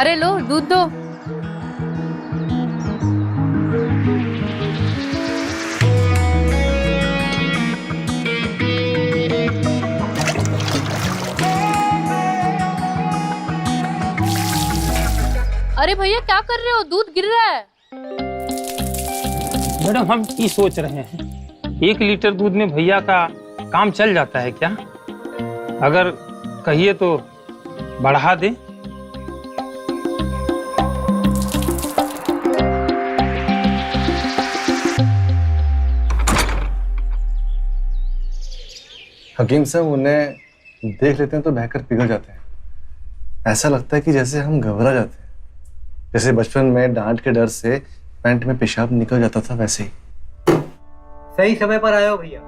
अरे लो दूध दो। अरे भैया क्या कर रहे हो, दूध गिर रहा है। मैडम हम ये सोच रहे हैं 1 लीटर दूध में भैया का काम चल जाता है क्या? अगर कहिए तो बढ़ा दे। हकीम साहब उन्हें देख लेते हैं तो बहकर पिघल जाते हैं। ऐसा लगता है कि जैसे हम घबरा जाते हैं, जैसे बचपन में डांट के डर से पैंट में पेशाब निकल जाता था वैसे ही। सही समय पर आए हो भैया।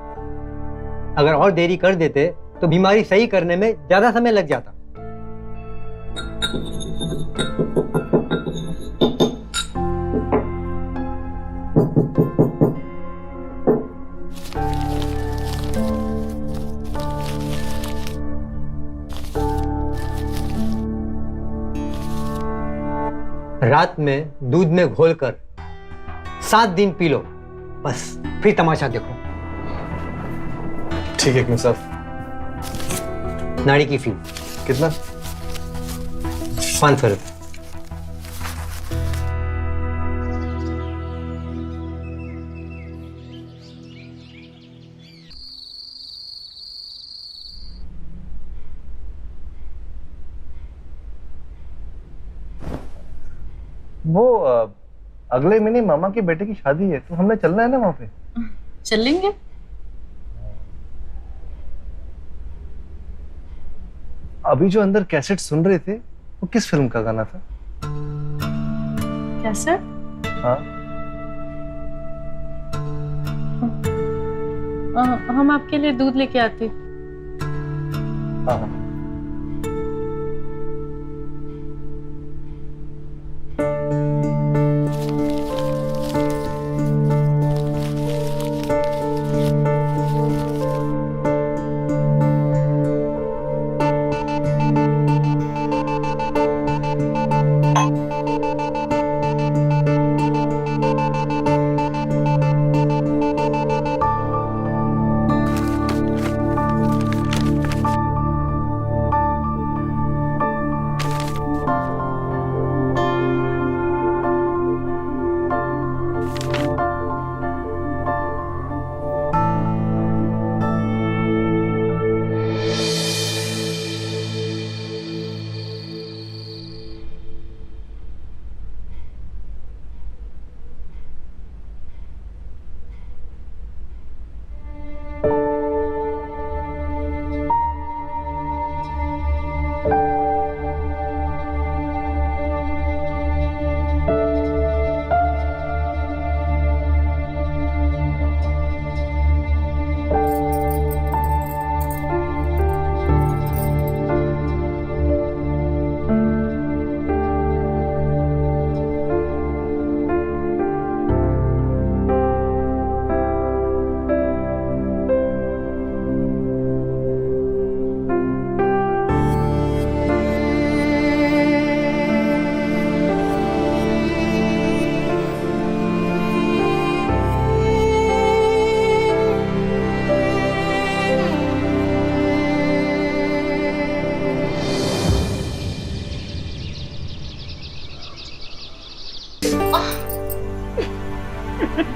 अगर और देरी कर देते तो बीमारी सही करने में ज्यादा समय लग जाता। रात में दूध में घोलकर 7 दिन पी लो, बस फिर तमाशा देखो। ठीक है हकीम साहब। नाड़ी की फी कितना? 500 रुपये। वो अगले महीने मामा के बेटे की शादी है तो हमने चलना है ना वहाँ पे। चलेंगे। अभी जो अंदर कैसेट सुन रहे थे वो किस फिल्म का गाना था? कैसे? हाँ हम आपके लिए दूध लेके आते। हाँ हाँ।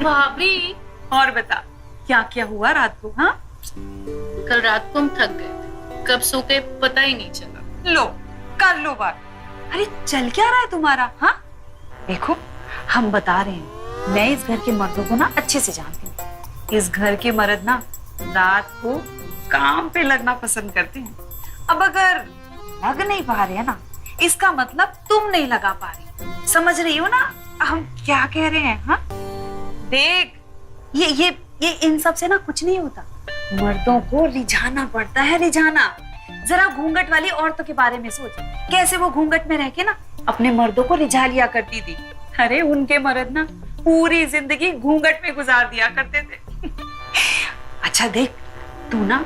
भाभी और बता क्या क्या हुआ रात को? हाँ कल रात को हम थक गए थे, कब सो गए पता ही नहीं चला। लो कर लो बात। अरे चल क्या रहा है तुम्हारा? हाँ देखो हम बता रहे हैं, मैं इस घर के मर्दों को ना अच्छे से जानती हूँ। इस घर के मर्द ना रात को काम पे लगना पसंद करते हैं। अब अगर लग नहीं पा रहे हैं ना, इसका मतलब तुम नहीं लगा पा रही। समझ रही हो ना हम क्या कह रहे हैं? हाँ देख ये इन सब से ना कुछ नहीं होता। मर्दों को रिझाना पड़ता है, रिझाना। जरा घूंघट वाली औरतों के बारे में सोच, कैसे वो घूंघट में रह के ना अपने मर्दों को रिझा लिया करती थी। अरे उनके मर्द ना पूरी जिंदगी घूंघट में गुजार दिया करते थे। अच्छा देख तू ना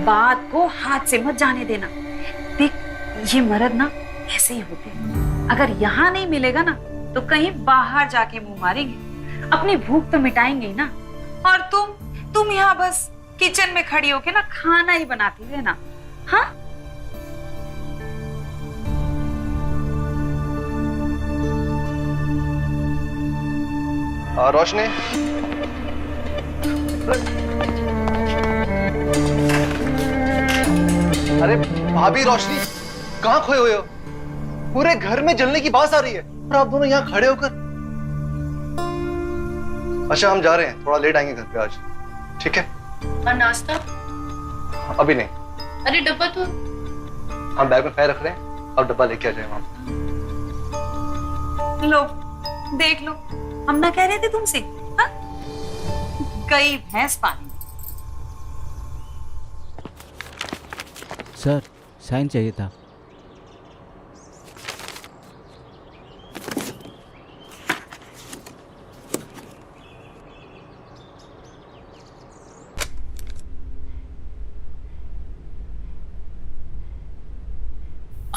बात को हाथ से मत जाने देना। देख ये मर्द ना ऐसे ही होते हैं, अगर यहाँ नहीं मिलेगा ना तो कहीं बाहर जाके मुंह मारेंगे, अपनी भूख तो मिटाएंगे ही ना। और तुम यहाँ बस किचन में खड़ी होके ना खाना ही बनाती रहना। हाँ, रोशनी, अरे भाभी रोशनी, कहाँ खोए हुए हो? पूरे घर में जलने की बात आ रही है और आप दोनों यहाँ खड़े होकर। अच्छा हम जा रहे हैं, थोड़ा लेट आएंगे घर पे आज, ठीक है? और नाश्ता? अभी नहीं। अरे डब्बा तो। हम बैग में पैर रख रहे हैं, अब डब्बा लेके आ जाए वहां। लो देख लो, हम ना कह रहे थे तुमसे। हाँ? गई भैंस पानी। सर साइन चाहिए था।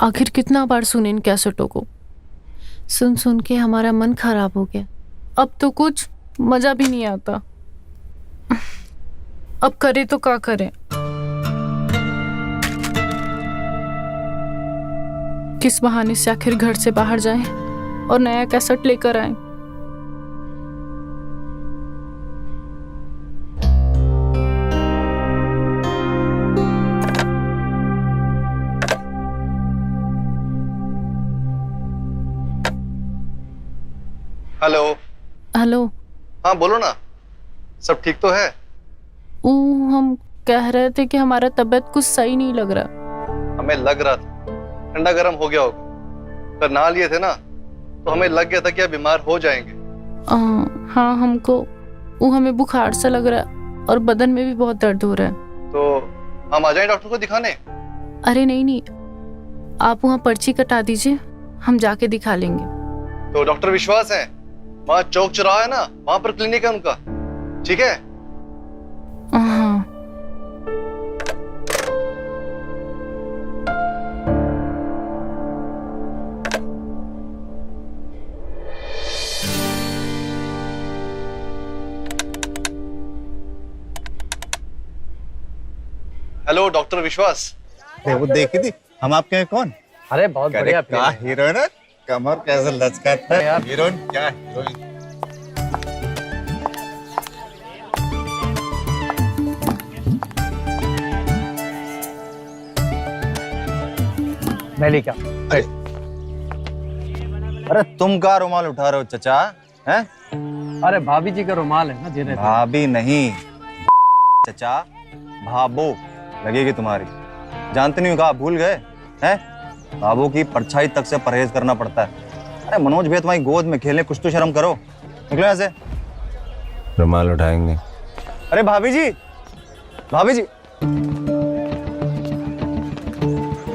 आखिर कितना बार सुने इन कैसेटों को, सुन सुन के हमारा मन खराब हो गया। अब तो कुछ मजा भी नहीं आता। अब करे तो क्या करें? किस बहाने से आखिर घर से बाहर जाएं और नया कैसेट लेकर आएं? हेलो। हेलो। हाँ बोलो ना, सब ठीक तो है? हम कह रहे थे कि हमारा तबीयत कुछ सही नहीं लग रहा। हमें लग रहा था ठंडा गर्म हो गया होगा, पर नहा लिए थे ना तो हमें लग गया था कि अब बीमार हो जाएंगे। हाँ हमको हमें बुखार सा लग रहा है और बदन में भी बहुत दर्द हो रहा है। तो हम आ जाएं डॉक्टर को दिखाने? अरे नहीं, आप वहाँ पर्ची कटा दीजिए, हम जाके दिखा लेंगे। तो डॉक्टर विश्वास है, वहाँ चौक चौराहा है ना, वहाँ पर क्लिनिक है उनका, ठीक है? हाँ। हेलो डॉक्टर विश्वास। वो देखी थी हम आपके हैं कौन? अरे बहुत बढ़िया क्या हीरोइन है, कमर कैसे लचकाता है यार। हीरोइन क्या हीरोइन। मैली क्या? अरे तुम का रुमाल उठा रहे हो चचा? हैं? अरे भाभी जी का रुमाल है ना, जिन्हें भाभी नहीं चचा, भाबो लगेगी तुम्हारी। जानते नहीं हो कहा, भूल गए हैं? बाबू की परछाई तक से परहेज करना पड़ता है। अरे मनोज भैया तुम्हारी गोद में खेले, कुछ तो शर्म करो। निकलो यहाँ से। रुमाल उठाएंगे। अरे भाभी जी, भाभी जी,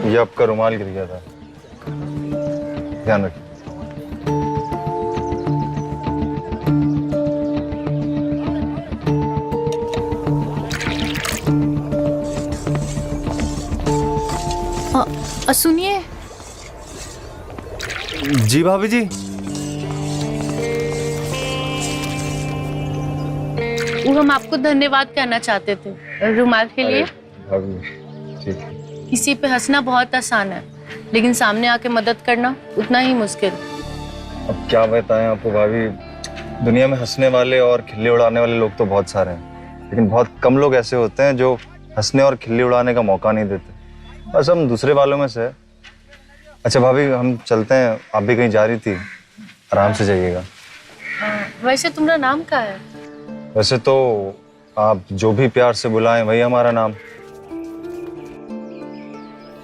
ये आपका रुमाल गिर गया था, ध्यान रखिए। सुनिए। जी भाभी जी। वो हम आपको धन्यवाद कहना चाहते थे रुमाल के लिए। ठीक है। किसी पे हंसना बहुत आसान है, लेकिन सामने आके मदद करना उतना ही मुश्किल। अब क्या बताएं आपको भाभी, दुनिया में हंसने वाले और खिल्ली उड़ाने वाले लोग तो बहुत सारे हैं, लेकिन बहुत कम लोग ऐसे होते हैं जो हंसने और खिल्ली उड़ाने का मौका नहीं देते। बस हम दूसरे वालों में से। अच्छा भाभी हम चलते हैं, आप भी कहीं जा रही थी, आराम से जाइएगा। वैसे तुम्हारा नाम क्या है? वैसे तो आप जो भी प्यार से बुलाएं वही हमारा नाम।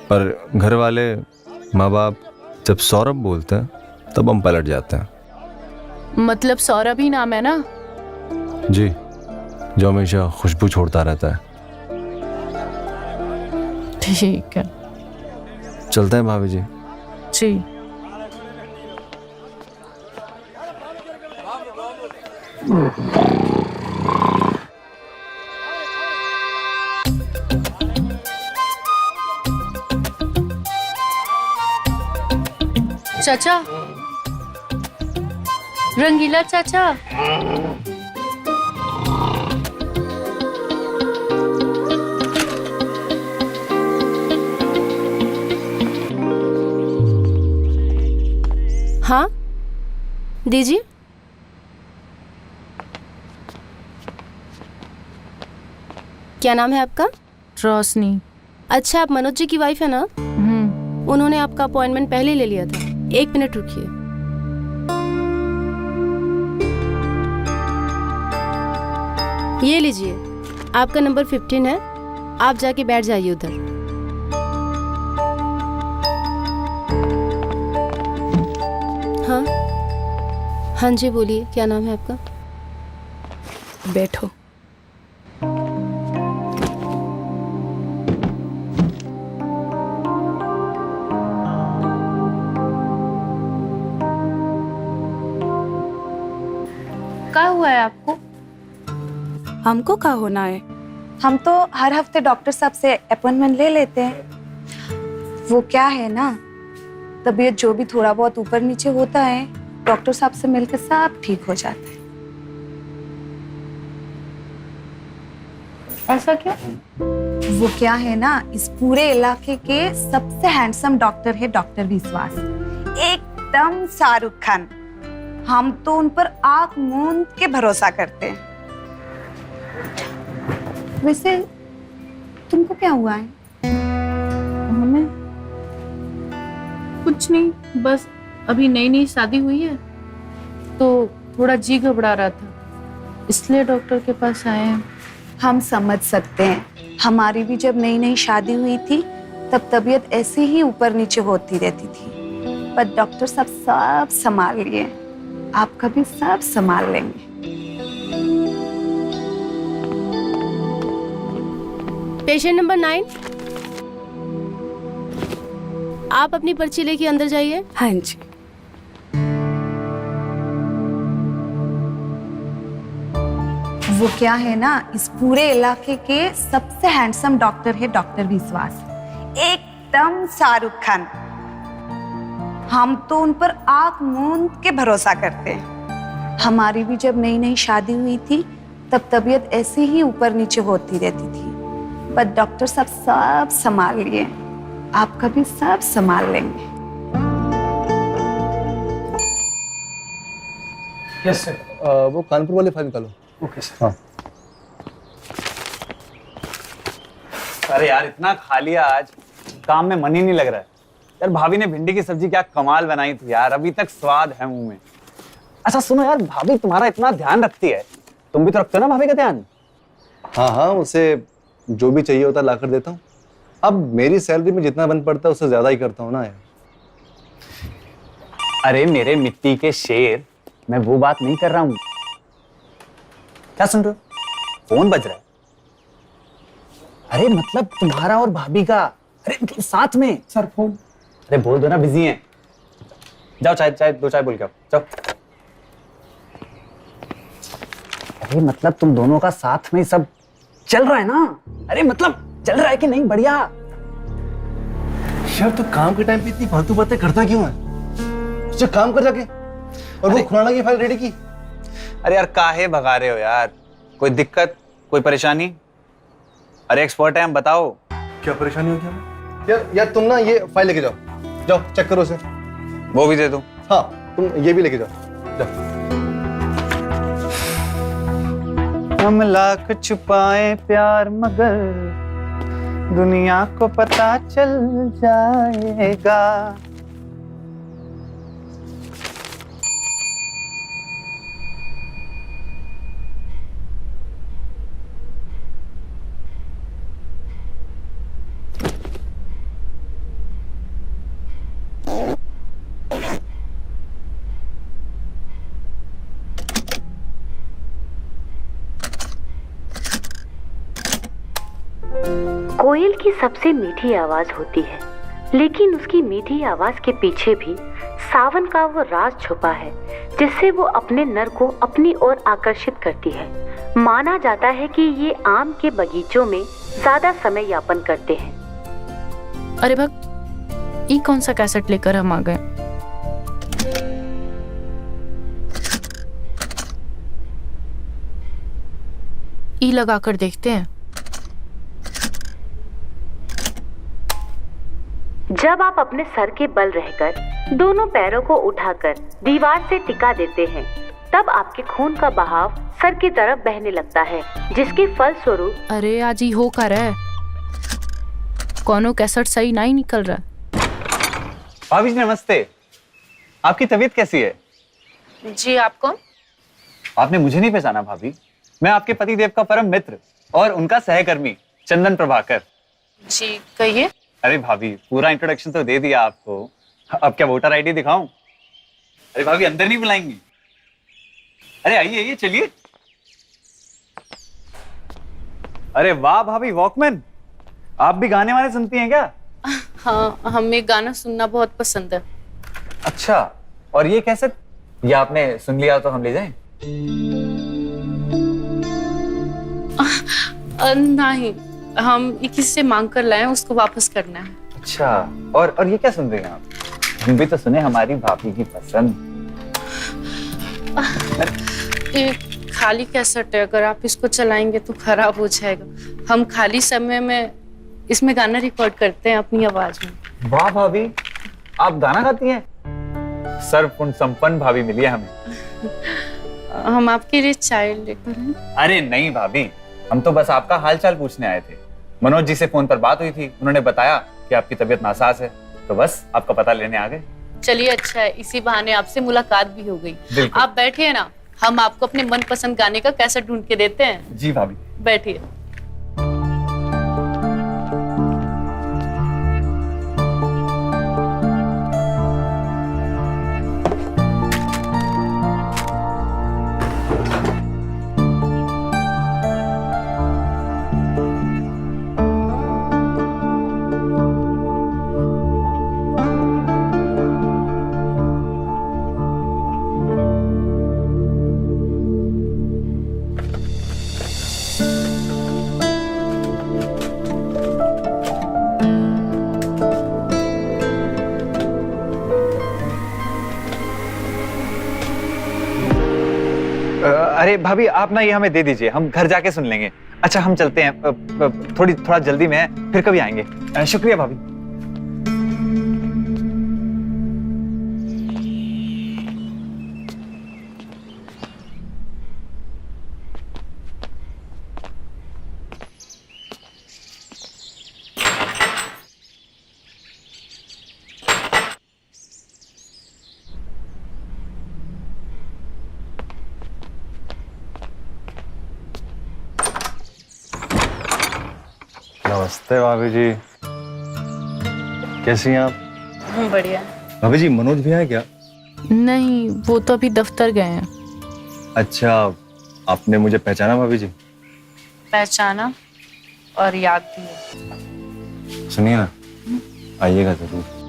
पर घर वाले माँ बाप जब सौरभ बोलते हैं तब हम पलट जाते हैं। मतलब सौरभ ही नाम है ना? जी, जो हमेशा खुशबू छोड़ता रहता है। ठीक है, चलते हैं भाभी जी। जी। चाचा, रंगीला चाचा। हाँ दीजिए। क्या नाम है आपका? रोशनी। अच्छा, आप मनोज जी की वाइफ है ना? उन्होंने आपका अपॉइंटमेंट पहले ही ले लिया था। 1 मिनट रुकिए। ये लीजिए, आपका नंबर 15 है। आप जाके बैठ जाइए उधर। हाँ हाँ जी, बोलिए, क्या नाम है आपका? बैठो। क्या हुआ है आपको? हमको क्या होना है? हम तो हर हफ्ते डॉक्टर साहब से अपॉइंटमेंट ले लेते हैं। वो क्या है ना, तबीयत जो भी थोड़ा बहुत ऊपर नीचे होता है, डॉक्टर साहब से मिलकर सब ठीक हो जाता है। ऐसा क्यों? वो क्या है ना, इस पूरे इलाके के सबसे हैंडसम डॉक्टर है डॉक्टर विश्वास, एकदम शाहरुख खान। हम तो उन पर आंख मूंद के भरोसा करते हैं। वैसे तुमको क्या हुआ है? हमें कुछ नहीं, बस अभी नई नई शादी हुई है तो थोड़ा जी घबरा रहा था, इसलिए डॉक्टर के पास आए हैं। हम समझ सकते हैं, हमारी भी जब नई नई शादी हुई थी तब तबीयत ऐसे ही ऊपर नीचे होती रहती थी, पर डॉक्टर साहब सब संभाल लिए, आपका भी सब संभाल लेंगे। पेशेंट नंबर 9, आप अपनी पर्ची लेके अंदर जाइए। हाँ जी। वो क्या है ना, इस पूरे इलाके के सबसे हैंडसम डॉक्टर है डॉक्टर विश्वास, एकदम शाहरुख खान। हम तो उन पर आंख मूंद के भरोसा करते हैं। हमारी भी जब नई नई शादी हुई थी तब तबीयत ऐसे ही ऊपर नीचे होती रहती थी, पर डॉक्टर साहब सब संभाल लिए, आपका भी सब संभाल लेंगे। Yes sir. वो कानपुर वाली फाइल निकालो। Okay sir. हाँ। अरे यार, इतना खा लिया आज, काम में मन ही नहीं लग रहा है यार। भाभी ने भिंडी की सब्जी क्या कमाल बनाई थी यार, अभी तक स्वाद है मुंह में। अच्छा सुनो यार, भाभी तुम्हारा इतना ध्यान रखती है, तुम भी तो रखते हो ना भाभी का ध्यान? हाँ हाँ, उसे जो भी चाहिए होता ला कर देता हूँ। अब मेरी सैलरी में जितना बन पड़ता है उससे ज्यादा ही करता हूँ ना यार। अरे मेरे मिट्टी के शेर, मैं वो बात नहीं कर रहा हूँ। क्या सुन रहे हो? फोन बज रहा है। अरे मतलब तुम्हारा और भाभी का, अरे मतलब साथ में। Sir phone. अरे बोल दो ना बिजी हैं। जाओ चाय दो चाय बोल के आओ, जाओ। अरे मतलब तुम दोनों का साथ में सब चल रहा है ना? अरे मतलब चल रहा है कि नहीं? बढ़िया यार, तो काम के टाइम पे इतनी फालतू बातें करता क्यों है? अच्छा काम कर जाके। और वो खुराना की फाइल रेडी की? अरे यार काहे भगा रहे हो यार? कोई दिक्कत, कोई परेशानी? अरे एक्सपर्ट है हम, बताओ। क्या परेशानी हो गया? यार तुम ना ये फाइल लेके जाओ, जाओ चेक करो उसे। वो भी दे दो। हाँ तुम ये भी लेके जाओ, जाओ। हम लाख छुपाए प्यार मगर दुनिया को पता चल जाएगा। कोयल की सबसे मीठी आवाज होती है, लेकिन उसकी मीठी आवाज के पीछे भी सावन का वो राज छुपा है जिससे वो अपने नर को अपनी ओर आकर्षित करती है। माना जाता है कि ये आम के बगीचों में ज्यादा समय यापन करते हैं। अरे भक्त, ये कौन सा कैसेट लेकर हम आ गए? ई लगा कर देखते हैं। जब आप अपने सर के बल रहकर दोनों पैरों को उठाकर दीवार से टिका देते हैं, तब आपके खून का बहाव सर की तरफ बहने लगता है, जिसके फलस्वरूप अरे आज ही हो कर है, कौनो कैसेट सही नहीं निकल रहा। भाभी जी नमस्ते, आपकी तबीयत कैसी है? जी आप कौन? आपने मुझे नहीं पहचाना भाभी? मैं आपके पति देव का परम मित्र और उनका सहकर्मी चंदन प्रभाकर। जी कहिए। अरे भाभी पूरा इंट्रोडक्शन तो दे दिया आपको, अब क्या वोटर आईडी दिखाऊं? अरे भाभी अंदर नहीं बुलाएंगी? अरे आइए आइए चलिए। अरे वाह भाभी, वॉकमैन, आप भी गाने वाने सुनती हैं क्या? हाँ, हमें गाना सुनना बहुत पसंद है। अच्छा, और ये कैसे? ये आपने सुन लिया तो हम ले जाएं? नहीं, हम किसी से मांग कर लाए, उसको वापस करना है। अच्छा, और ये क्या सुन रहे हैं आप? हम भी तो सुने हमारी भाभी की पसंद। ये खाली कैसेट है, अगर आप इसको चलाएंगे तो खराब हो जाएगा। हम खाली समय में इसमें गाना रिकॉर्ड करते हैं अपनी आवाज में। वाह भाभी, आप गाना गाती हैं? सर्वगुण संपन्न भाभी मिली है हमें। हम आपके लिए चाय लेकर हैं। अरे नहीं भाभी, हम तो बस आपका हालचाल पूछने आए थे। मनोज जी से फोन पर बात हुई थी, उन्होंने बताया कि आपकी तबीयत नासाज है, तो बस आपका पता लेने आ गए। चलिए अच्छा है, इसी बहाने आपसे मुलाकात भी हो गई। आप बैठिए ना, हम आपको अपने मनपसंद गाने का कैसेट ढूंढ के देते हैं। जी भाभी। बैठिए। अरे भाभी आप ना ये हमें दे दीजिए, हम घर जाके सुन लेंगे। अच्छा हम चलते हैं, थोड़ा जल्दी में है, फिर कभी आएंगे। शुक्रिया भाभी। नमस्ते भाभी जी, कैसी हैं आप? बढ़िया। भाभी जी मनोज भी आए क्या? नहीं, वो तो अभी दफ्तर गए हैं। अच्छा, आपने मुझे पहचाना भाभी जी? पहचाना और याद भी है। सुनिए ना, आइएगा जरूर।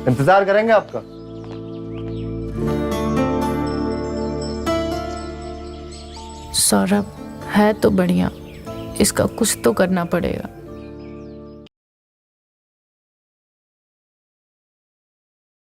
इंतजार करेंगे आपका। सौरभ है तो बढ़िया, इसका कुछ तो करना पड़ेगा।